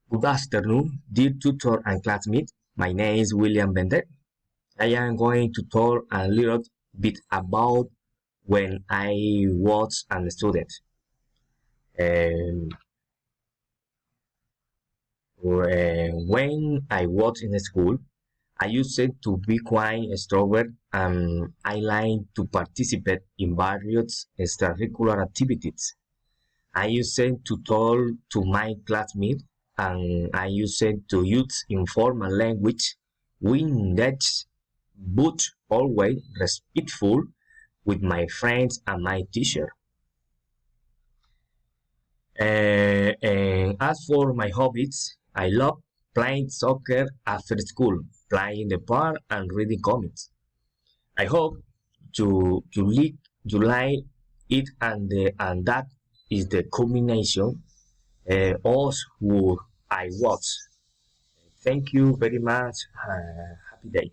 Good afternoon, dear tutor and classmate. My name is William Bender. I am going to talk a little bit about when I was a student. Um, when I was in school, I used to be quite extrovert and I like to participate in various extracurricular activities. I used to talk to my classmates and I used to use informal language we engage but always respectful with my friends and my teacher. And as for my hobbies, I love playing soccer after school, playing in the park and reading comics. I hope you like it and that is the combination of who I was. Thank you very much. Happy day.